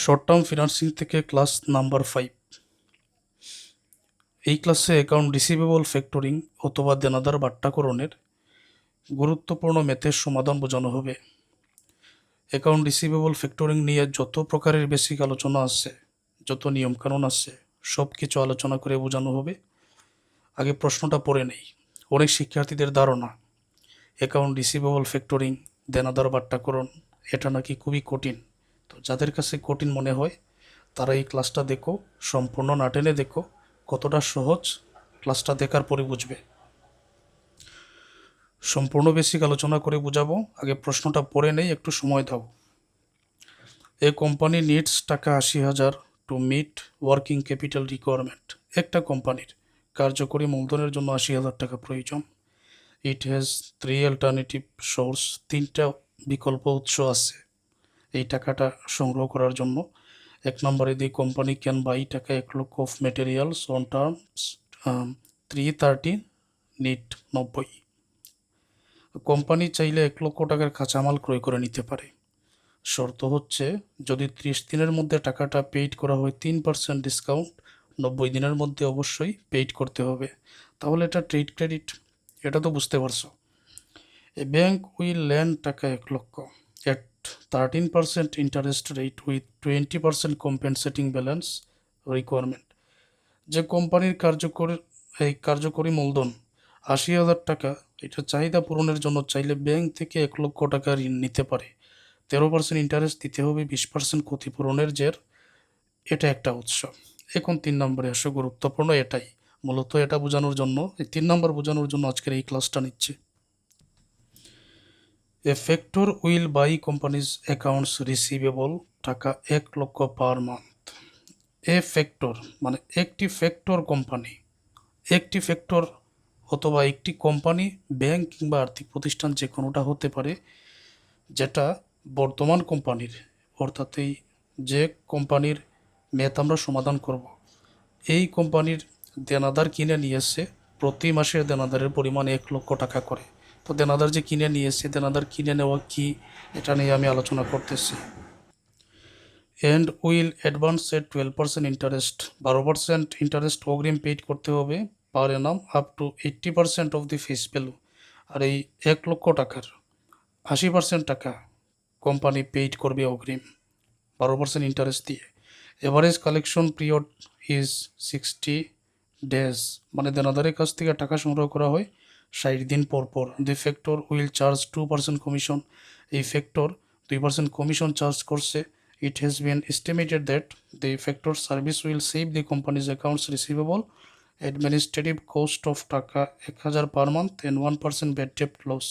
Short term financing থেকে class number 5। এই ক্লাসে অ্যাকাউন্ট রিসিভেবল ফ্যাক্টরিং অথবা দেনাদার বাট্টাকরণের গুরুত্বপূর্ণ ম্যাথের সমাধান বোঝানো হবে। অ্যাকাউন্ট রিসিভেবল ফ্যাক্টরিং নিয়ে যত প্রকারের বেসিক আলোচনা আছে, যত নিয়মকানুন আছে, সব কিছু আলোচনা করে বোঝানো হবে। আগে প্রশ্নটা পড়ে নেই। অনেক শিক্ষার্থীদের ধারণা অ্যাকাউন্ট রিসিভেবল ফ্যাক্টরিং, দেনাদার বাট্টাকরণ এটা নাকি খুবই কঠিন। তো যাদের কাছে কঠিন মনে হয় তারা এই ক্লাসটা দেখো, সম্পূর্ণ না টেনে দেখো, কতটা সহজ ক্লাসটা দেখার পরে বুঝবে। সম্পূর্ণ বেসিক আলোচনা করে বুঝাবো, আগে প্রশ্নটা পড়ে নেই, একটু সময় দাও। এ কোম্পানি নিডস টাকা 80,000 to meet working capital requirement. একটা কোম্পানির কার্যকরী মূলধনের জন্য 80,000 টাকা প্রয়োজন। ইট হ্যাজ 3 অল্টারনেটিভ সোর্স, 3টা বিকল্প উৎস আছে এই টাকাটা সংগ্রহ করার জন্য। 1 নম্বরে দি কোম্পানি ক্যান বাই টাকা 1 লক্ষ of materials on terms 330 net 90। Company চাইলে 1 লক্ষ টাকার কাঁচামাল ক্রয় করে নিতে পারে। শর্ত হচ্ছে যদি 30 দিনের মধ্যে টাকাটা পেইড করা হয় 3% ডিসকাউন্ট, 90 দিনের মধ্যে অবশ্যই পেইড করতে হবে। তাহলে এটা ট্রেড ক্রেডিট, এটা তো বুঝতে পারছো। এ ব্যাংক উইল ল্যান্ড টাকা 1 লক্ষ at 13% interest rate with 20% compensating balance requirement. যে কোম্পানির কার্যকরী মূলধন 80,000 টাকা, এটা চাহিদা পূরণের জন্য চাইলে ব্যাংক থেকে 1 লক্ষ টাকা ঋণ নিতে পারে। 13% ইন্টারেস্ট দিতে হবে, 20% ক্ষতিপূরণের জের। এটা একটা উৎস। এখন 3 নম্বরে আসো, গুরুত্বপূর্ণ এটাই। মূলত এটা বোঝানোর জন্য, এই 3 নম্বর বোঝানোর জন্য আজকের এই ক্লাসটা নিচ্ছে। A factor will buy companies accounts receivable টাকা 1 লক্ষ পার মান্থ। এ ফ্যাক্টর মানে একটি ফ্যাক্টর কোম্পানি, একটি ফ্যাক্টর অথবা একটি কোম্পানি, ব্যাংক কিংবা আর্থিক প্রতিষ্ঠান যে কোনোটা হতে পারে, যেটা বর্তমান কোম্পানির, অর্থাৎ এই যে কোম্পানির ম্যাথ আমরা সমাধান করব, এই কোম্পানির দেনাদার কিনে নিয়েছে। প্রতি মাসের দেনাদারের পরিমাণ 1 লক্ষ টাকা করে। তো দেনাদার যে কিনে নিয়েছে, দেনাদার কিনে নেওয়া কি, এটা নিয়ে আমি আলোচনা করতেছি। And will advance at 12% interest, 12% interest অগ্রিম পেইড করতে হবে per annum up to 80% of the face value. আর এই 1 লক্ষ টাকার 80% টাকা কোম্পানি পেইড করবে অগ্রিম 12% ইন্টারেস্ট দিয়ে। Average collection period is 60 days, মানে দেনাদারের কাছ থেকে টাকা সংগ্রহ করা হয় 60 দিন পর পর। The factor will charge 2% commission, এই ফ্যাক্টর 2% কমিশন চার্জ করছে। It has been estimated that the factor service will save the companies accounts receivable administrative cost of টাকা 1,000 per month and 1% bad debt loss.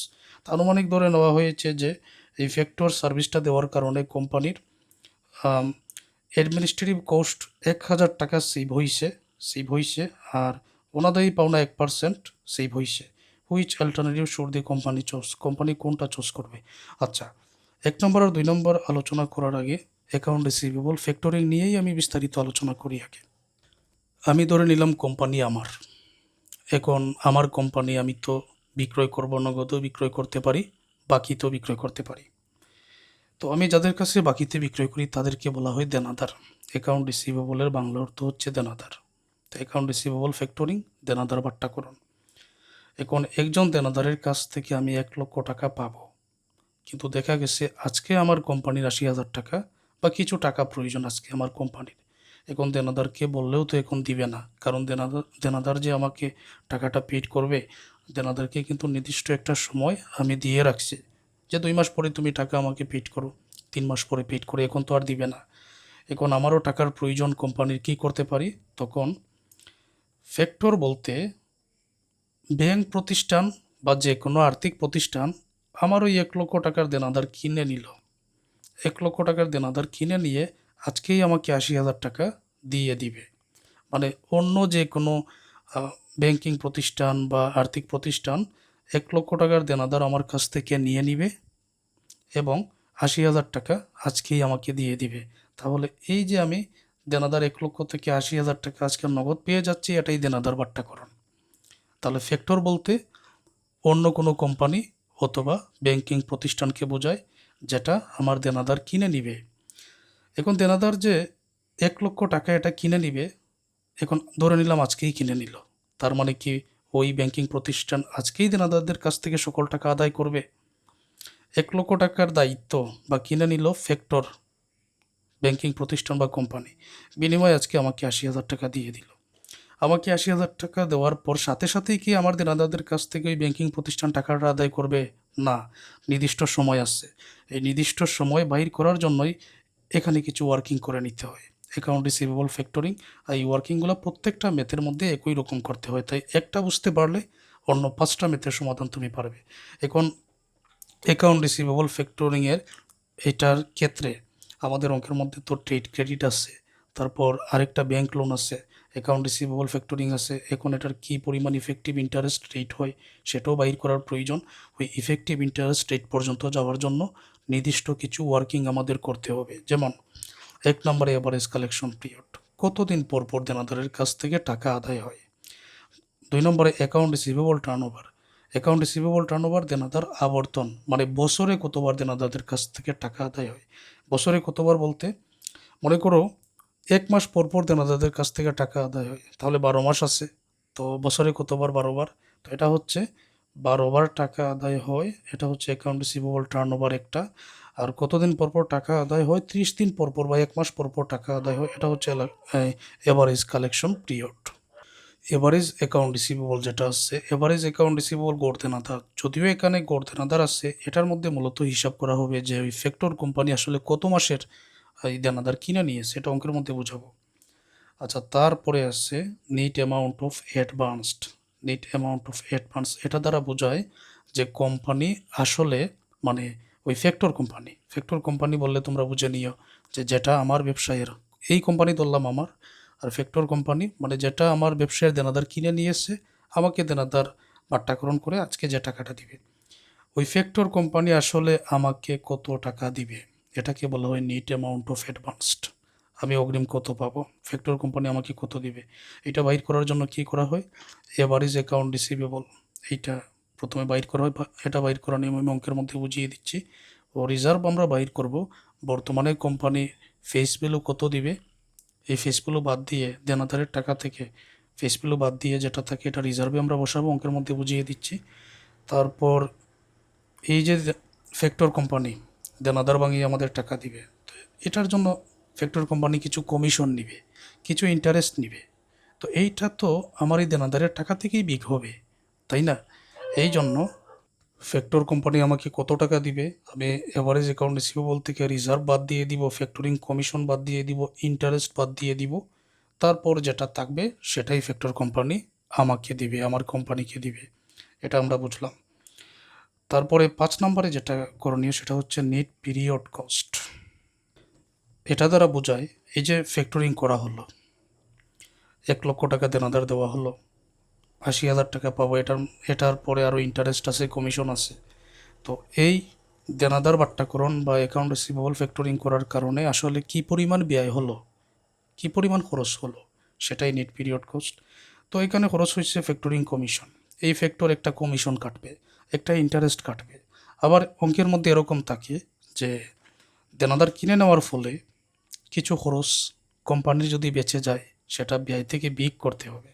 আনুমানিক ধরে নেওয়া হয়েছে যে এই factor সার্ভিসটা দেওয়ার কারণে কোম্পানির অ্যাডমিনিস্ট্রেটিভ কোস্ট 1,000 টাকা সেভ হইছে আর অনাদায়ী পাওনা 1% সেভ হইছে। Which alternative should the company choose, company কোনটা চুজ করবে? আচ্ছা, 1 নম্বর আর 2 নম্বর আলোচনা করার আগে অ্যাকাউন্ট রিসিভেবল ফ্যাক্টরিং নিয়েই আমি বিস্তারিত আলোচনা করি আগে। আমি ধরে নিলাম কোম্পানি আমার। এখন আমার কোম্পানি, আমি তো বিক্রয় করব, নগদও বিক্রয় করতে পারি, বাকিতেও বিক্রয় করতে পারি। তো আমি যাদের কাছে বাকিতে বিক্রয় করি তাদেরকে বলা হয় দেনাদার। অ্যাকাউন্ট রিসিভেবলের বাংলা অর্থ হচ্ছে দেনাদার। তো অ্যাকাউন্ট রিসিভেবল ফ্যাক্টরিং, দেনাদার বাট্টাকরণ। এখন একজন দেনাদারের কাছ থেকে আমি 1 লক্ষ টাকা পাবো, কিন্তু দেখা গেছে আজকে আমার কোম্পানির 80,000 টাকা বা কিছু টাকা প্রয়োজন আজকে আমার কোম্পানির। এখন দেনাদারকে বললেও তো এখন দিবে না, কারণ দেনাদার যে আমাকে টাকাটা পেইড করবে, দেনাদারকে কিন্তু নির্দিষ্ট একটা সময় আমি দিয়ে রাখছি যে 2 মাস পরে তুমি টাকা আমাকে পেইড করো, 3 মাস পরে পেইড করো, এখন তো আর দিবে না। এখন আমারও টাকার প্রয়োজন কোম্পানির, কী করতে পারি তখন? ফ্যাক্টর বলতে ব্যাংক প্রতিষ্ঠান বা যে কোনো আর্থিক প্রতিষ্ঠান আমার ওই 1 লক্ষ টাকার দেনাদার কিনে নিল। 1 লক্ষ টাকার দেনাদার কিনে নিয়ে আজকেই আমাকে 80,000 টাকা দিয়ে দিবে। মানে অন্য যে কোনো ব্যাংকিং প্রতিষ্ঠান বা আর্থিক প্রতিষ্ঠান 1 লক্ষ টাকার দেনাদার আমার কাছ থেকে নিয়ে নিবে এবং 80,000 টাকা আজকেই আমাকে দিয়ে দিবে। তাহলে এই যে আমি দেনাদার 1 লক্ষ থেকে 80,000 টাকা আজকে নগদ পেয়ে যাচ্ছি, এটাই দেনাদার বাট্টাকরণ। তাহলে ফ্যাক্টর বলতে অন্য কোনো কোম্পানি অথবা ব্যাংকিং প্রতিষ্ঠানকে বোঝায় যেটা আমার দেনাদার কিনে নিবে। এখন দেনাদার যে 1,00,000 টাকা এটা কিনে নিবে, এখন ধরে নিলাম আজকেই কিনে নিল, তার মানে কি ওই ব্যাংকিং প্রতিষ্ঠান আজকেই দেনাদারদের কাছ থেকে সকল টাকা আদায় করবে? 1,00,000 টাকার দায়িত্ব বা কিনে নিল ফ্যাক্টর ব্যাংকিং প্রতিষ্ঠান বা কোম্পানি, বিনিময়ে আজকে আমাকে 80,000 টাকা দিয়ে দিল। আমাকে 80,000 টাকা দেওয়ার পর সাথে সাথেই কি আমার দেনাদারদের কাছ থেকে ওই ব্যাংকিং প্রতিষ্ঠান টাকাটা আদায় করবে? না, নির্দিষ্ট সময় আছে। এই নির্দিষ্ট সময় বাইর করার জন্যই এখানে কিছু ওয়ার্কিং করে নিতে হয়, অ্যাকাউন্ট রিসিভেবল ফ্যাক্টরিং। আর এই ওয়ার্কিংগুলো প্রত্যেকটা মেথের মধ্যে একই রকম করতে হয়, তাই একটা বুঝতে পারলে অন্য 5টা মেথের সমাধান তুমি পারবে। এখন অ্যাকাউন্ট রিসিভেবল ফ্যাক্টরিংয়ের এটার ক্ষেত্রে আমাদের অঙ্কের মধ্যে তো ট্রেড ক্রেডিট আছে, তারপর আরেকটা ব্যাংক লোন আছে, অ্যাকাউন্ট রিসিভেবল ফ্যাক্টরিং আছে। এখন এটার কী পরিমাণ ইফেক্টিভ ইন্টারেস্ট রেট হয় সেটাও বাইর করার প্রয়োজন। ওই ইফেক্টিভ ইন্টারেস্ট রেট পর্যন্ত যাওয়ার জন্য নির্দিষ্ট কিছু ওয়ার্কিং আমাদের করতে হবে। যেমন 1 নম্বরে এভারেজ কালেকশন পিরিয়ড, কতদিন পর পর দেনাদারের কাছ থেকে টাকা আদায় হয়। 2 নম্বরে account receivable turnover, account receivable turnover দেনাদার আবর্তন, মানে বছরে কতবার দেনাদারদের কাছ থেকে টাকা আদায় হয়। বছরে কতবার বলতে মনে করো 1 মাস পর পর দেনাদারদের কাছ থেকে টাকা আদায় হয়, তাহলে 12 মাস আছে, তো বছরে কতবার? 12বার। তো এটা হচ্ছে 12বার টাকা আদায় হয়, এটা হচ্ছে অ্যাকাউন্ট রিসিভেবল টার্নওভার একটা। আর কতদিন পর পর টাকা আদায় হয়? 30 দিন পর পর বা 1 মাস পর পর টাকা আদায় হয়, এটা হচ্ছে average collection period. Average account receivable যেটা আছে, এভারেজ অ্যাকাউন্ট রিসিভেবল গড় দেনাদার, যদিও এখানে গড় দেনাদার আছে, এটার মধ্যে মূলত হিসাব করা হবে যে ওই ফ্যাক্টর কোম্পানি আসলে কত মাসের এই দেনাদার কিনে নিয়েছে, এটা অঙ্কের মধ্যে বোঝাবো। আচ্ছা, তারপরে আছে net amount of advanced. Net amount of advance এটা দ্বারা বোঝায় যে কোম্পানি আসলে, মানে ওই ফ্যাক্টর কোম্পানি বললে তোমরা বুঝে নিও যে যেটা আমার ব্যবসায়ের, এই কোম্পানি ধরলাম আমার, আর ফ্যাক্টর কোম্পানি মানে যেটা আমার ব্যবসায়ের দেনাদার কিনে নিয়েছে, আমাকে দেনাদার বাট্টাকরণ করে আজকে যে টাকাটা দিবে, ওই ফ্যাক্টর কোম্পানি আসলে আমাকে কত টাকা দিবে, এটাকে বলা হয় নেট অ্যামাউন্ট অফ অ্যাডভান্সড। আমি অগ্রিম কত পাবো, ফ্যাক্টর কোম্পানি আমাকে কত দিবে, এটা বাইর করার জন্য কি করা হয়? এভারেজ অ্যাকাউন্ট রিসিভেবল, এইটা প্রথমে বাইর করা হয়। এটা বাইর করার নিয়ম আমি অঙ্কের মধ্যে বুঝিয়ে দিচ্ছি। ও রিজার্ভ আমরা বাইর করব, বর্তমানে কোম্পানি ফেস ভ্যালু কত দিবে, এই ফেস ভ্যালু বাদ দিয়ে দেনাদারের টাকা থেকে ফেস ভ্যালু বাদ দিয়ে যেটা থাকে এটা রিজার্ভে আমরা বসাবো, অঙ্কের মধ্যে বুঝিয়ে দিচ্ছি। তারপর এই যে ফ্যাক্টর কোম্পানি দেনাদার ভাঙিয়ে আমাদের টাকা দিবে, তো এটার জন্য ফ্যাক্টর কোম্পানি কিছু কমিশন নিবে, কিছু ইন্টারেস্ট নিবে, তো এইটা তো আমার এই দেনাদারের টাকা থেকেই বিক হবে, তাই না? এই জন্য ফ্যাক্টর কোম্পানি আমাকে কত টাকা দিবে, আমি এভারেজ অ্যাকাউন্ট রিসিভেবল থেকে রিজার্ভ বাদ দিয়ে দিব, ফ্যাক্টরিং কমিশন বাদ দিয়ে দিব, ইন্টারেস্ট বাদ দিয়ে দিব, তারপর যেটা থাকবে সেটাই ফ্যাক্টর কোম্পানি আমাকে দিবে, আমার কোম্পানিকে দিবে। এটা আমরা বুঝলাম। তারপরে 5 নম্বরে যেটা করণীয় সেটা হচ্ছে নেট পিরিয়ড কস্ট। এটা দ্বারা বোঝায় এই যে ফ্যাক্টরিং করা হলো, 1,00,000 টাকা দেনাদার দেওয়া হলো, 80,000 টাকা পাবো, এটার পরে আরও ইন্টারেস্ট আছে, কমিশন আছে। তো এই দেনাদার বাট্টাকরণ বা অ্যাকাউন্ট রিসিভেবল ফ্যাক্টরিং করার কারণে আসলে কি পরিমাণ ব্যয় হলো, কি পরিমাণ খরচ হলো, সেটাই নেট পিরিয়ড কস্ট। তো এখানে খরচ হয়েছে ফ্যাক্টরিং কমিশন, এই ফ্যাক্টর একটা কমিশন কাটবে, একটা ইন্টারেস্ট কাটবে। আবার অঙ্কের মধ্যে এরকম থাকে যে দেনাদার কিনে নেওয়ার ফলে কিছু খরচ কোম্পানির যদি বেঁচে যায় সেটা ব্যয় থেকে বিয়োগ করতে হবে।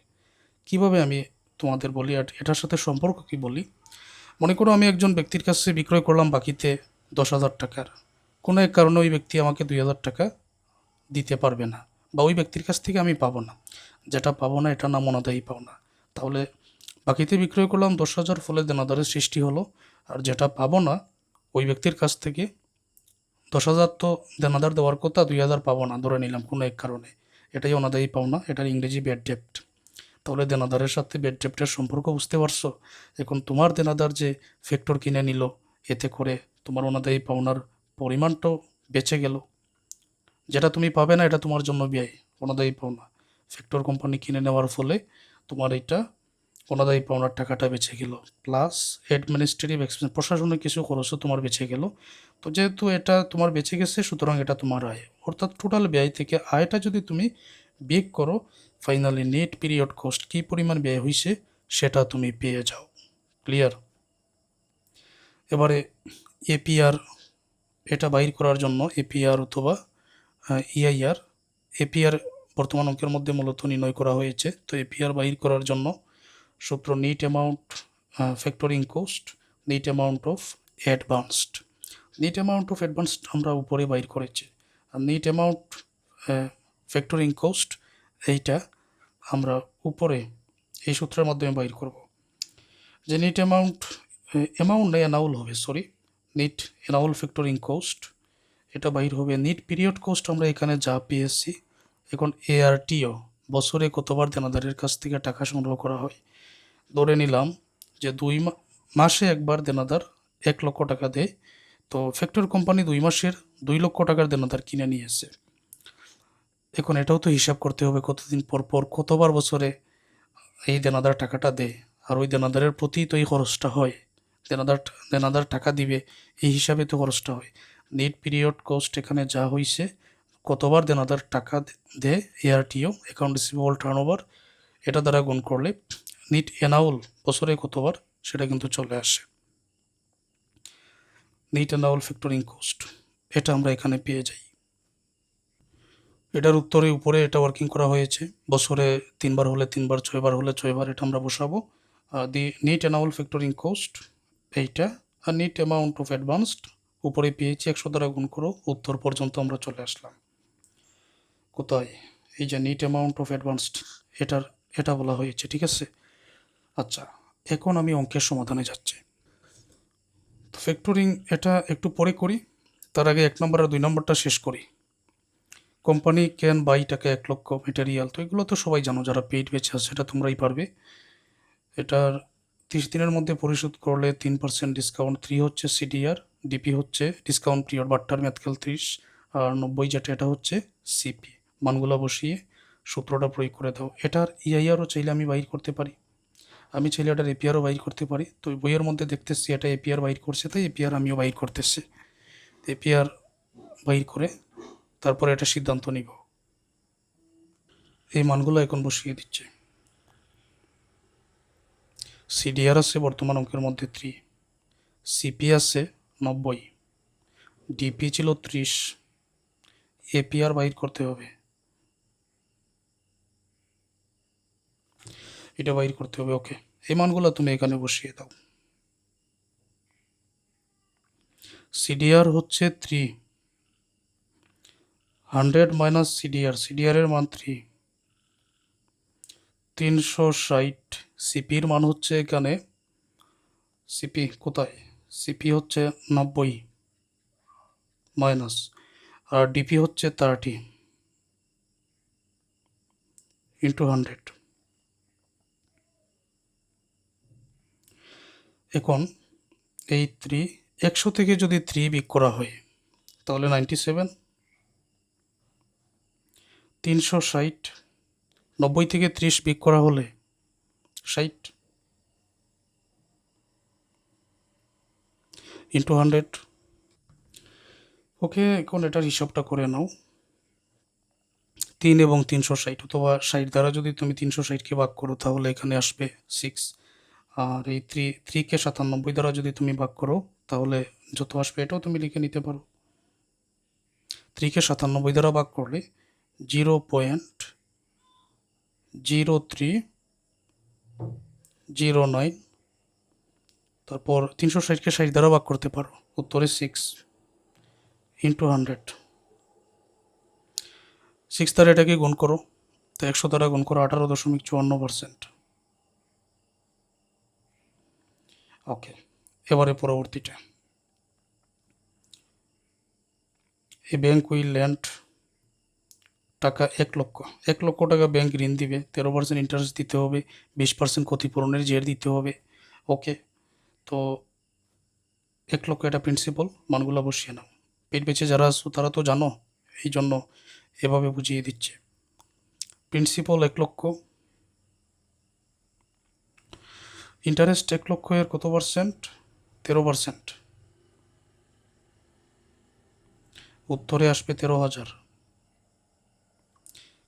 কিভাবে আমি তোমাদের বলি, আর এটার সাথে সম্পর্ক কি বলি। মনে করো আমি একজন ব্যক্তির কাছে বিক্রয় করলাম বাকিতে 10,000 টাকার, কোনো এক কারণে ওই ব্যক্তি আমাকে 2,000 টাকা দিতে পারবে না, বা ওই ব্যক্তির কাছ থেকে আমি পাবো না, যেটা পাবো না এটা নাম অনাদায়ী পাওনা। তাহলে বাকিতে বিক্রয় করলাম 10,000, ফলে দেনাদারের সৃষ্টি হলো। আর যেটা পাবো না ওই ব্যক্তির কাছ থেকে, 10,000 তো দেনাদার দেওয়ার কথা, 2,000 পাবো না ধরে নিলাম কোনো এক কারণে, এটাই অনাদায়ী পাওনা, এটার ইংরেজি ব্যাড ডেপ্ট। তাহলে দেনাদারের সাথে ব্যাড ডেপ্টের সম্পর্ক বুঝতে পারছো? এখন তোমার দেনাদার যে ফ্যাক্টর কিনে নিল, এতে করে তোমার অনাদায়ী পাওনার পরিমাণটাও বেঁচে গেল, যেটা তুমি পাবে না এটা তোমার জন্য ব্যয়, অনাদায়ী পাওনা। ফ্যাক্টর কোম্পানি কিনে নেওয়ার ফলে তোমার এটা অনাদায়ী পাওনার টাকাটা বেঁচে গেল, প্লাস অ্যাডমিনিস্ট্রেটিভ এক্সপেন্স, প্রশাসনিক কিছু খরচও তোমার বেঁচে গেল। তো যেহেতু এটা তোমার বেঁচে গেছে, সুতরাং এটা তোমার আয়, অর্থাৎ টোটাল ব্যয় থেকে আয়টা যদি তুমি বিয়োগ করো, ফাইনালি নেট পিরিয়ড কস্ট কী পরিমাণ ব্যয় হয়েছে সেটা তুমি পেয়ে যাও। ক্লিয়ার? এবারে এপিআর, এটা বাইর করার জন্য এপিআর অথবা ইআইআর এপিআর বর্তমান অঙ্কের মধ্যে মূলত নির্ণয় করা হয়েছে। তো এপিআর বাইর করার জন্য সূত্র net amount factoring cost, net amount of advanced. Net amount of advanced আমরা উপরে বাইর করেছি, আর নিট অ্যামাউন্ট ফ্যাক্টরিং কোস্ট এইটা আমরা উপরে এই সূত্রের মাধ্যমে বাইর করব। যে নিট অ্যামাউন্ট নেই, অ্যানাউল হবে, sorry, net annual factoring cost এটা বাইর হবে। নিট পিরিয়ড কোস্ট আমরা এখানে যা পেয়েছি। এখন এআরটিও বছরে কতবার দেনাদারের কাছ থেকে টাকা সংগ্রহ করা হয়, ধরে নিলাম যে মাসে একবার দেনাদার 1 লক্ষ টাকা দেয়। তো ফ্যাক্টরি কোম্পানি 2 মাসের 2 লক্ষ টাকার দেনাদার কিনে নিয়েছে। এখন এটাও তো হিসাব করতে হবে কতদিন পর পর কতবার বছরে এই দেনাদার টাকাটা দেয়, আর ওই দেনাদারের প্রতি তো এই খরচটা হয়। দেনাদার টাকা দিবে এই হিসাবে তো খরচটা হয়। নেট পিরিয়ড কোস্ট এখানে যা হয়েছে, কতবার দেনাদার টাকা দেয় এআরটিও অ্যাকাউন্ট রিসিভেবল টার্নওভার, এটা দ্বারা গুণ করলে নিট অ্যানাউল বছরে কতবার সেটা কিন্তু চলে আসে। নিট অ্যানাউল ফ্যাক্টরিং কোস্ট এটা আমরা এখানে পেয়ে যাই। এটার উত্তরে উপরে এটা ওয়ার্কিং করা হয়েছে, বছরে 3বার হলে 3বার, 6বার হলে 6বার, এটা আমরা বসাবো। দি নিট অ্যানাউল ফ্যাক্টরিং কোস্ট এইটা, আর নিট অ্যামাউন্ট অফ অ্যাডভান্সড উপরে পেয়েছি, 100 দ্বারা গুণ করো, উত্তর পর্যন্ত আমরা চলে আসলাম। কোথায়? এই যে নিট অ্যামাউন্ট অফ অ্যাডভান্সড এটা বলা হয়েছে, ঠিক আছে। আচ্ছা, এখন আমি অঙ্কের সমাধানে যাচ্ছি। তো ফ্যাক্টরিং এটা একটু পরে করি, তার আগে 1 নম্বর আর 2 নম্বরটা শেষ করি। কোম্পানি ক্যান বাই টাকা 1 লক্ষ মেটেরিয়াল, তো এগুলো তো সবাই জানো, যারা পেইড বেচে আছে সেটা তোমরাই পারবে। এটার 30 দিনের মধ্যে পরিশোধ করলে 3% ডিসকাউন্ট, 3 হচ্ছে সিডিআর, ডিপি হচ্ছে ডিসকাউন্ট পিরিয়ড বাট্টার মেথকেল 30, আর 90 যেটা এটা হচ্ছে সিপি। মানগুলো বসিয়ে সূত্রটা প্রয়োগ করে দাও। এটার ইআইআরও চাইলে আমি বাইর করতে পারি, আমি চাইলে এটার এপিআরও বাইর করতে পারি। তো বইয়ের মধ্যে দেখতেছি এটা এপিআর বাইর করছে, তাই এপিআর আমিও বাইর করতেছি। এপিআর বাইর করে তারপরে এটা সিদ্ধান্ত নিব। এই মানগুলো এখন বসিয়ে দিচ্ছে। সিডিআর আছে বর্তমান অঙ্কের মধ্যে 3, সিপি আছে 90, ডিপি ছিল 30, এপিআর বাইর করতে হবে, এটা বাইর করতে হবে। ওকে, এই মানগুলো তুমি এখানে বসিয়ে দাও। সিডিআর হচ্ছে 3, 100 মাইনাস সিডিআর এর মান 3, 360। সিপির মান হচ্ছে এখানে, সিপি কোথায়, সিপি হচ্ছে 90 মাইনাস, আর ডিপি হচ্ছে 30 ইন্টু 100। এখন এই 100 থেকে যদি 3 বিয়োগ করা হয় তাহলে 97, 360, 90 থেকে 30 বিয়োগ করা হলে 60 ইন্টু 100। ওকে, এখন এটার হিসাবটা করে নাও। 3 এবং 360, অথবা 60 দ্বারা যদি তুমি 360কে ভাগ করো তাহলে এখানে আসবে 6, আর এই 3কে 97 দ্বারা যদি তুমি ভাগ করো তাহলে যত আসবে এটাও তুমি লিখে নিতে পারো। 3কে 97 দ্বারা ভাগ করলে 0.0309, তারপর 360কে 60 দ্বারা ভাগ করতে পারো, উত্তরে 6 ইন্টু 100। 6 দ্বারা এটাকে গুণ করো, তো 100 দ্বারা গুণ করো, 18.54%। ওকে, এবারে পরবর্তীটা, এই ব্যাংক উইল ল্যান্ড টাকা 1 লক্ষ টাকা ব্যাংক ঋণ দিবে, 13% ইন্টারেস্ট দিতে হবে, 20% ক্ষতিপূরণের জের দিতে হবে। ওকে, তো 1 লক্ষ এটা প্রিন্সিপাল, মানগুলো বসিয়ে নাও। পেট বেচে যারা আছো তারা তো জানো, এই জন্য এভাবে বুঝিয়ে দিচ্ছে। প্রিন্সিপাল 1 লক্ষ, ইন্টারেস্ট 1 লক্ষ এর কত পার্সেন্ট, 13%, উত্তরে আসবে 13,000।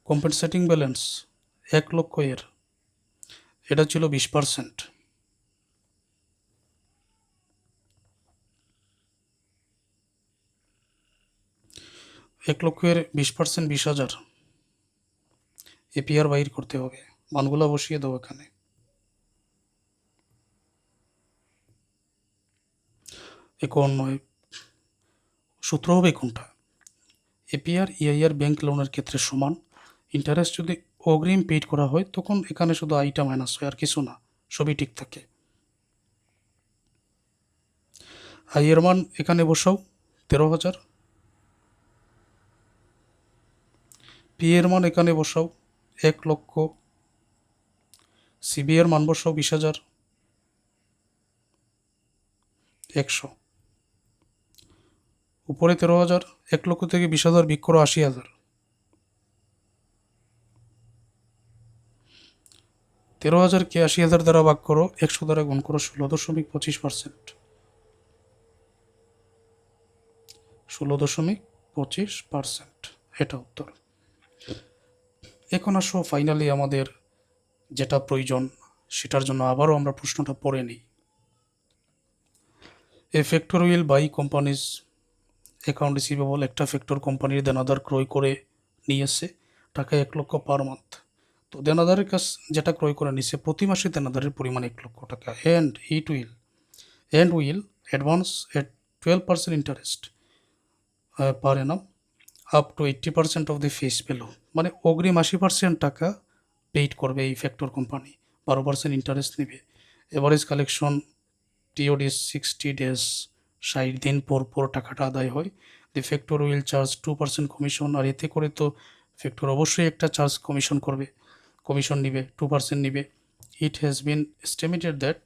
কম্পেনসেটিং ব্যালেন্স 1 লক্ষ এর, এটা ছিল 20%, 1,00,000-এর 20% 20,000 এপিআর বাইর করতে হবে। মানগুলা বসিয়ে দাও এখানে। এখন সূত্র হবে কোনটা? এপিআর ইআইআর ব্যাংক লোনের ক্ষেত্রে সমান। ইন্টারেস্ট যদি অগ্রিম পেইড করা হয় তখন এখানে শুধু আইটা মাইনাস হয়, আর কিছু না, সবই ঠিক থাকে। আইয়ের মান এখানে বসাও 13,000, পি এর মান এখানে বসাও 1,00,000, সিবি এর মান বসাও 20,100, উপরে 13,000, 1,00,000 থেকে 20,000 বিক করো 80,000, 13,000কে 80,000 দ্বারা ভাগ করো, 100 দ্বারা গুণ করো, 16.25%, 16.25%, এটা উত্তর। এখন আসো ফাইনালি আমাদের যেটা প্রয়োজন সেটার জন্য আবারও আমরা প্রশ্নটা পড়ে নিই। A factor will buy companies account receivable, একটা ফ্যাক্টর কোম্পানির দেনাদার ক্রয় করে নিয়ে এসে টাকা 1,00,000 পার মান্থ। তো দেনাদারের কাছ যেটা ক্রয় করে নিছে প্রতি মাসে দেনাদারের পরিমাণ 1,00,000 টাকা, and will advance at 12% interest per Anam up to 80% of the face value, মানে অগ্রিম 80% টাকা পেইড করবে এই ফ্যাক্টর কোম্পানি, 12% ইন্টারেস্ট নেবে। এভারেজ কালেকশন টিওডি 60 ডেজ, 60 দিন পর পর টাকাটা আদায় হয়। দি ফ্যাক্টর উইল চার্জ 2% কমিশন, আর এতে করে তো ফ্যাক্টর অবশ্যই একটা চার্জ কমিশন নিবে, 2% নিবে। ইট has been estimated that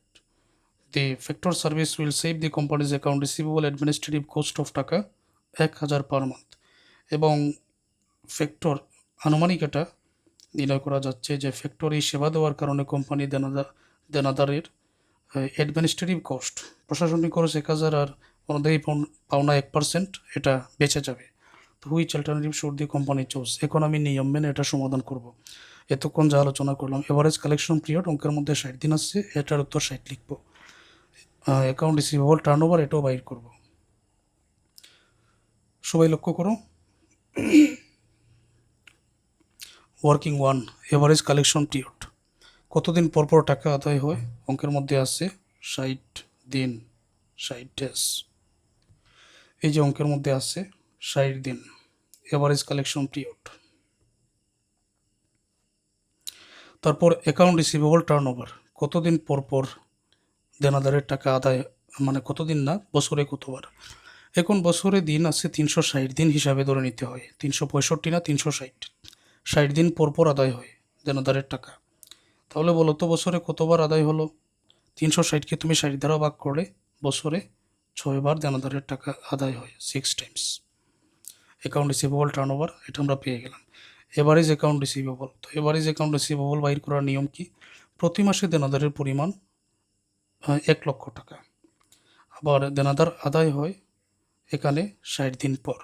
the factor service will save the companies account receivable administrative cost of টাকা 1,000 পার মান্থ। এবং ফ্যাক্টর আনুমানিক এটা নির্ণয় করা যাচ্ছে যে ফ্যাক্টর এই সেবা দেওয়ার কারণে কোম্পানি দেনাদারের অ্যাডমিনিস্ট্রেটিভ কস্ট, প্রশাসনিক খরচ 1,000, আর অনুদায়ী পাওনা 1% এটা বেঁচে যাবে। তো which alternative should the company choose? এখন আমি নিয়ম মেনে এটা সমাধান করব। এতক্ষণ যা আলোচনা করলাম, এভারেজ কালেকশন পিরিয়ড অঙ্কের মধ্যে 60 দিন আসছে, এটার উত্তর 60 লিখব। অ্যাকাউন্ট রিসিভেবল টার্নওভার এটাও বাইর করব। সবাই লক্ষ্য করো। ওয়ার্কিং 1, এভারেজ কালেকশন পিরিয়ড, কতদিন পর পর টাকা আদায় হয়? অঙ্কের মধ্যে আছে 60 দিন, 60 ডেজ। এই যে অঙ্কের মধ্যে আছে 60 দিন, এভারেজ কালেকশন পিরিয়ড। তারপর অ্যাকাউন্ট রিসিভেবল টার্নওভার, কতদিন পর পর দেনাদারের টাকা আদায়, মানে কতদিন না, বছরে কতবার। এখন বছরে দিন আছে 360 দিন হিসাবে ধরে নিতে হয়, 365 না 360, 60 দিন পর পর আদায় হয় দেনাদারের টাকা। তাহলে বলো তো বছরে কতবার আদায় হলো? 360কে তুমি 60 দ্বারা ভাগ করে বছরে 6 বার দেনাদারের টাকা আদায় হয়, 6 টাইমস। অ্যাকাউন্ট রিসিভেবল টার্নওভার এটা আমরা পেয়ে গেলাম। এভারেজ অ্যাকাউন্ট রিসিভেবল, তো এভারেজ অ্যাকাউন্ট রিসিভেবল বাইর করার নিয়ম কি? প্রতি মাসে দেনাদারের পরিমাণ 1,00,000 টাকা, আবার দেনাদার আদায় হয় এখানে 60 দিন পর।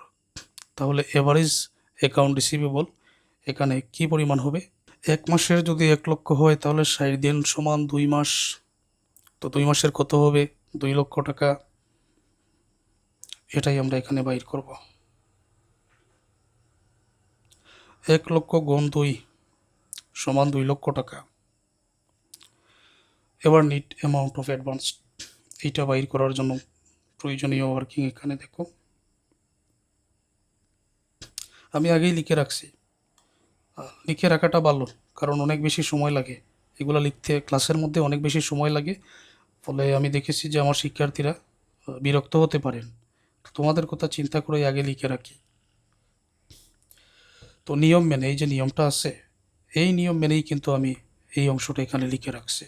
তাহলে এভারেজ অ্যাকাউন্ট রিসিভেবল এখানে কি পরিমাণ হবে? 1 মাসের যদি 1,00,000 হয় তাহলে 60 দিন সমান 2 মাস, তো 2 মাসের কত হবে? 2,00,000 টাকা। এটাই আমরা এখানে বাইর করব। 1,00,000 গুণ 2 সমান 2,00,000 টাকা। এবার নিট অ্যামাউন্ট অফ অ্যাডভান্স, এইটা বাইর করার জন্য প্রয়োজনীয় ওয়ার্কিং এখানে দেখো, আমি আগেই লিখে রাখছি। লিখে রাখাটা ভালো, কারণ অনেক বেশি সময় লাগে এগুলো লিখতে, ক্লাসের মধ্যে অনেক বেশি সময় লাগে, ফলে আমি দেখেছি যে আমার শিক্ষার্থীরা বিরক্ত হতে পারেন। তোমাদের কথা চিন্তা করে আগে লিখে রাখি। তো নিয়ম মেনে, এই যে নিয়মটা আছে, এই নিয়ম মেনেই কিন্তু আমি এই অংশটা এখানে লিখে রাখছি।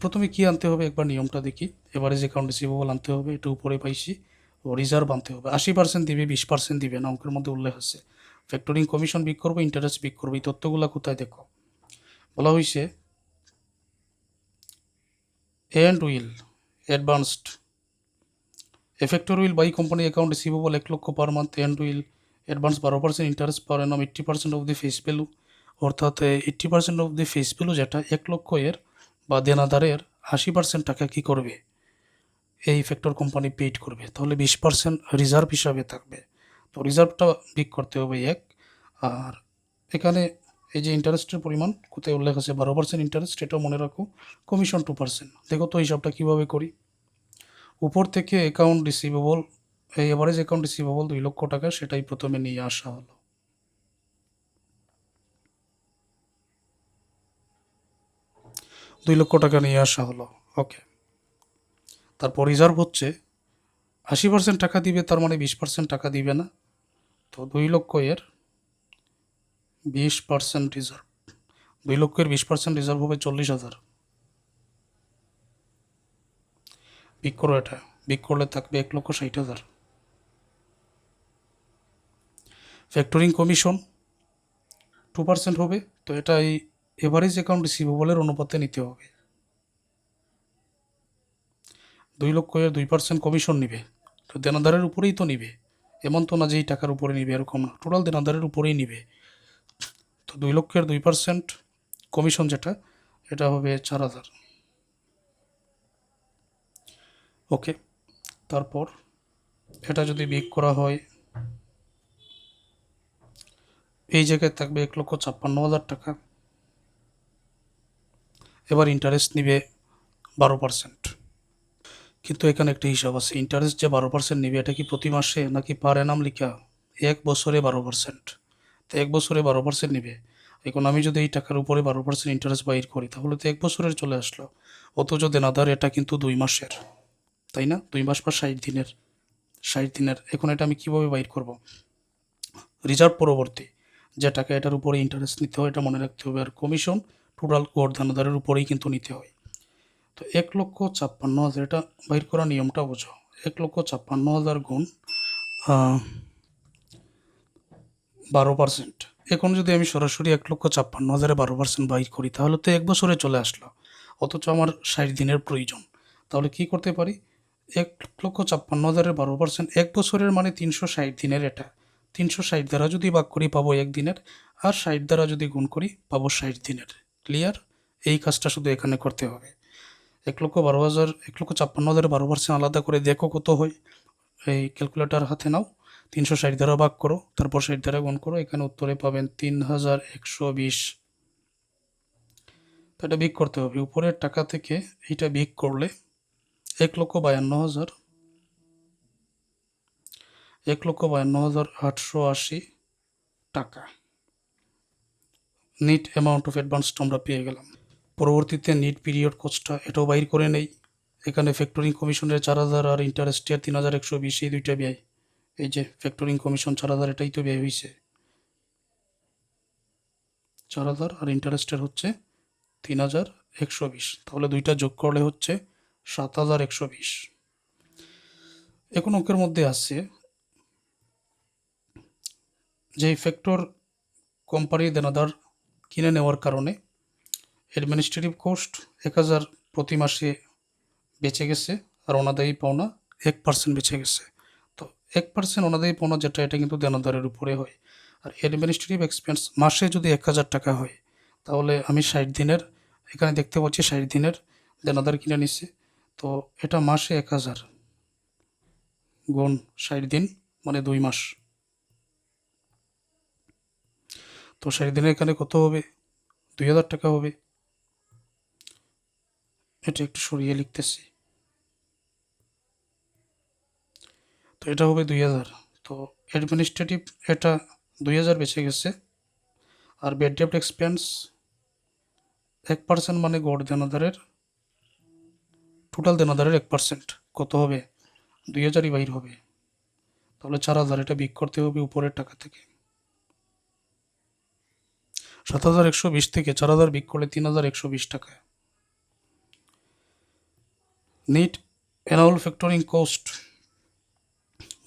প্রথমে কি আনতে হবে একবার নিয়মটা দেখি। এভারেজ অ্যাকাউন্ট রিসিভেবল আনতে হবে, এটা উপরে পাইছি। ও রিজার্ভ আনতে হবে, 80% দিবে, 20% দিবে না, অঙ্কের মধ্যে উল্লেখ আছে। ফ্যাক্টরিং কমিশন বিক করবো, ইন্টারেস্ট বিক করবো, এই তথ্যগুলো কোথায় দেখো? বলা হয়েছে and will advanced, a factor will buy company account receivable 1,00,000 per month, and will advance 12% interest per annum 80% of the face value. অর্থাৎ 80% অফ দি ফেস ভ্যালু যেটা 1,00,000 এর বা দেনাদারের 80% টাকা কী করবে? এই ফ্যাক্টর কোম্পানি পেইড করবে, তাহলে 20% রিজার্ভ হিসাবে থাকবে। তো রিজার্ভটা বিক করতে হবে 1। আর এখানে এই যে ইন্টারেস্টের পরিমাণ কোথায় উল্লেখ আছে 12% ইন্টারেস্ট, এটাও মনে রাখো। কমিশন 2%। দেখো তো হিসাবটা কীভাবে করি। উপর থেকে অ্যাকাউন্ট রিসিভেবল, এই এভারেজ অ্যাকাউন্ট রিসিভেবল 2 লক্ষ টাকা, সেটাই প্রথমে নিয়ে আসা হলো। 2 লক্ষ টাকা নিয়ে আসা হলো। ওকে। তারপর রিজার্ভ হচ্ছে 80% টাকা দিবে, তার মানে 20% টাকা দিবে না। তো 2 লক্ষ এর 20% রিজার্ভ, 2 লক্ষের 20% রিজার্ভ হবে 40,000। বিক করো এটা, বিক করলে থাকবে 1,60,000। ফ্যাক্টরিং কমিশন 2% হবে, তো এটা এই এভারেজ অ্যাকাউন্ট রিসিভেবলের অনুপাতে নিতে হবে। 2 লক্ষ এর 2% কমিশন নিবে, তো দেনাদারের উপরেই তো নিবে, এমন তো না যে এই টাকার উপরে নিবে, এরকম না, টোটাল দেনাদারের উপরেই নিবে। তো 2 লক্ষের 2% কমিশন যেটা, এটা হবে 4,000। ওকে। তারপর এটা যদি বিক করা হয়, এই জায়গায় থাকবে 1,56,000 টাকা। এবার ইন্টারেস্ট নিবে 12%। কিন্তু এখানে একটা হিসাব আছে, ইন্টারেস্ট যে 12% নিবে, এটা কি প্রতি মাসে নাকি পার অ্যানাম লিখা? 1 বছরে 12%। তো 1 বছরে 12% নিবে। এখন আমি যদি এই টাকার উপরে 12% ইন্টারেস্ট বাইর করি, তাহলে তো 1 বছরের চলে আসলো। অথচ দেনাদার এটা কিন্তু 2 মাসের, তাই না? 2 মাস বা 60 দিনের, 60 দিনের। এখন এটা আমি কিভাবে বাইর করব? রিজার্ভ পরবর্তী যে টাকা, এটার উপরে ইন্টারেস্ট নিতে হয়, এটা মনে রাখতে হবে। আর কমিশন টোটাল গড় দেনাদারের উপরেই কিন্তু নিতে হয়। তো 1,56,000, এটা বাইর করার নিয়মটা বোঝো। 1,56,000 গুণ 12%। এখন যদি আমি সরাসরি 1,56,000-এ 12% বাইর করি, তাহলে তো 1 বছরে চলে আসলো, অথচ আমার 60 দিনের প্রয়োজন। তাহলে কি করতে পারি? 1,56,000-এর 12%, 1 বছরের মানে 360 দিনের, এটা 360 দ্বারা যদি ভাগ করি পাবো 1 দিনের, আর 60 দ্বারা যদি গুণ করি পাবো 60 দিনের। ক্লিয়ার? এই কাজটা শুধু এখানে করতে হবে। 1,56,000-এর 12% আলাদা করে দেখো কত হয়। এই ক্যালকুলেটর হাতে নাও, 360 দ্বারা ভাগ করো, তারপর 60 দ্বারা গুণ করো, এখানে উত্তরে পাবেন 3,120। তো এটা বিয়োগ করতে হবে, উপরের টাকা থেকে এইটা বিয়োগ করলে 1,52,000, 1,52,880 টাকা নিট অ্যামাউন্ট অফ অ্যাডভান্সটা আমরা পেয়ে গেলাম। পরবর্তীতে নিট পিরিয়ড কস্টটা এটাও বাইর করে নেই। এখানে ফ্যাক্টরিং কমিশনের 4,000 আর ইন্টারেস্টের 3,120, এই দুইটা ব্যয়। এই যে ফ্যাক্টরিং কমিশন 4,000, এটাই তো ব্যয় হয়েছে 4,000, আর ইন্টারেস্টের হচ্ছে 3,120। তাহলে দুইটা যোগ করলে হচ্ছে 7,120। এখন অঙ্কের মধ্যে আছে যে ফ্যাক্টর কোম্পানির দেনাদার কিনে নেওয়ার কারণে অ্যাডমিনিস্ট্রেটিভ কোস্ট 1,000 প্রতি মাসে বেঁচে গেছে, আর অনাদায়ী পাওনা 1% বেঁচে গেছে। তো 1% অনাদায়ী পাওনা যেটা, এটা কিন্তু দেনাদারের উপরে হয়। আর অ্যাডমিনিস্ট্রেটিভ এক্সপেন্স মাসে যদি 1,000 টাকা হয়, তাহলে আমি 60 দিনের, এখানে দেখতে পাচ্ছি 60 দিনের দেনাদার কিনে নিচ্ছে। তো এটা মাসে 1,000 গুণ 60 দিন মানে 2 মাস। তো 60 দিনের এখানে কত হবে? 2,000 টাকা হবে। এটা একটু সরিয়ে লিখতেছি। তো এটা হবে 2,000। তো অ্যাডমিনিস্ট্রেটিভ এটা 2,000 বেঁচে গেছে। আর ব্যাড ডেপ্ট এক্সপেন্স 1% মানে গড় দেনাদারের, টোটাল দেনাদারের 1% কত হবে? 2,000ই বাইর হবে। তাহলে 4,000, এটা বিয়োগ করতে হবে উপরের টাকা থেকে। 7,120 থেকে 4,000 বিয়োগ করলে 3,120 টাকা। নিট অ্যানুয়াল ফ্যাক্টরিং কোস্ট,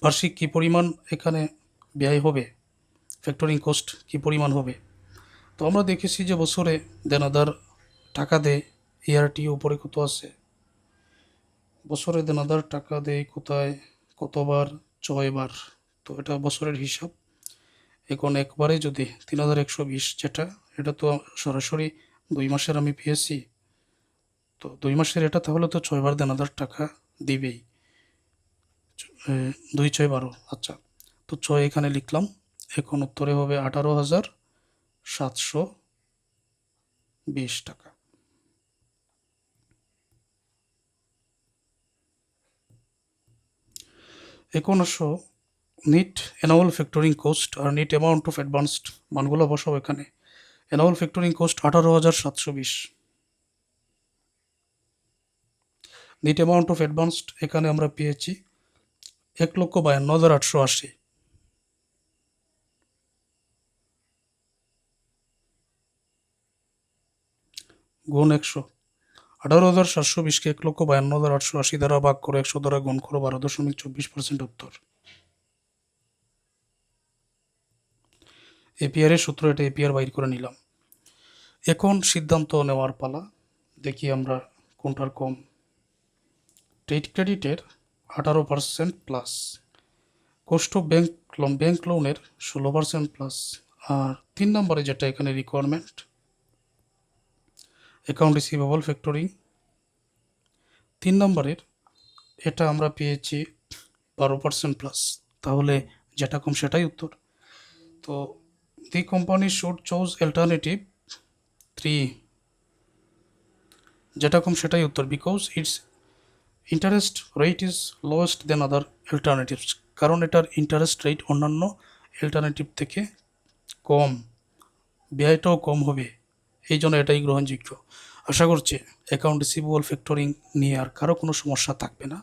বার্ষিক কী পরিমাণ এখানে ব্যয় হবে, ফ্যাক্টরিং কোস্ট কী পরিমাণ হবে? তো আমরা দেখেছি যে বছরে দেনাদার টাকা দেয়, এআরটি উপরে কত আছে, বছরে দেনাদার টাকা দেয় কোথায়, কতবার? 6 বার। তো এটা বছরের হিসাব। এখন একবারে যদি 3,120 যেটা, এটা তো সরাসরি 2 মাসের আমি পেয়েছি। তো 2 মাসের এটা, তাহলে তো 6 বার দেনাদার টাকা দিবেই। 2 6 12, আচ্ছা, তো 6 এখানে লিখলাম। এখন উত্তরে হবে 18,720 টাকা। এখন আসো নিট অ্যানুয়াল ফ্যাক্টরিং কোস্ট আর নিট অ্যামাউন্ট অফ অ্যাডভান্সড মানগুলো বসাও এখানে। Annual factoring cost 18,720। Net amount of advanced এখানে আমরা পেয়েছি 1,52,880 গুণ 100। 18,720কে 1,52,880 দ্বারা ভাগ করে 100 দ্বারা গুণ করো, 12.24% উত্তর। এপিআর এর সূত্র এটা, এপিআর বাইর করে নিলাম। এখন সিদ্ধান্ত নেওয়ার পালা, দেখি আমরা কোনটার কম। ট্রেড ক্রেডিটের 18% প্লাস, কোস্ট অফ ব্যাংক লোনের 16% প্লাস, আর 3 নম্বরে যেটা এখানে রিকোয়ারমেন্ট অ্যাকাউন্ট রিসিভেবল ফ্যাক্টরিং 3 নম্বরের, এটা আমরা পেয়েছি 12% প্লাস। তাহলে যেটা কম সেটাই উত্তর। তো the company should choose alternative 3, যেটা কম সেটাই উত্তর, because its interest rate is lowest than other alternatives, কারণ এটার ইন্টারেস্ট রেট অন্যান্য অল্টারনেটিভ থেকে কম, ব্যয়টাও কম হবে, এই জন্য এটাই গ্রহণযোগ্য। আশা করছি অ্যাকাউন্ট রিসিভেবল ফ্যাক্টরিং নিয়ে আর কারো কোনো সমস্যা থাকবে না।